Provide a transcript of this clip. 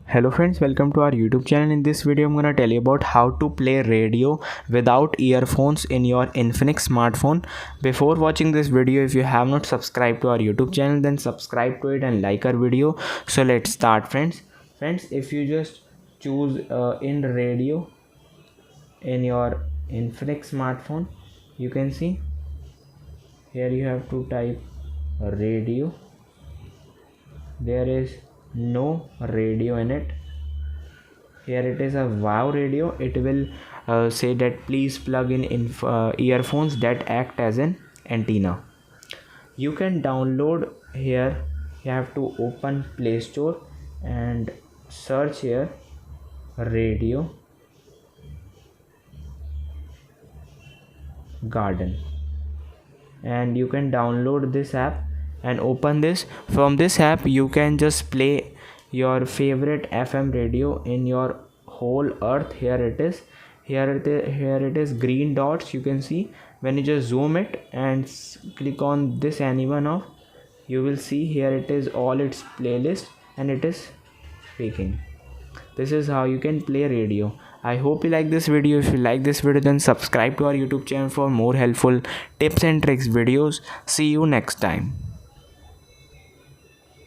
Hello friends, welcome to our YouTube channel. In this video I'm gonna tell you about how to play radio without earphones in your Infinix smartphone. Before watching this video, if you have not subscribed to our YouTube channel, then subscribe to it and like our video. So let's start friends. If you just choose in radio in your Infinix smartphone, you can see here you have to type radio. There is no radio in it. Here it is a wow radio. It will say that please plug in earphones that act as an antenna. You can download here. You have to open Play Store and search here radio garden, and you can download this app and open this. From this app you can just play your favorite FM radio in your whole earth. Here it is green dots. You can see when you just zoom it and click on this any one of, you will see here it is all its playlist and it is speaking. This is how you can play radio. I hope you like this video. If you like this video, then subscribe to our YouTube channel for more helpful tips and tricks videos. See you next time.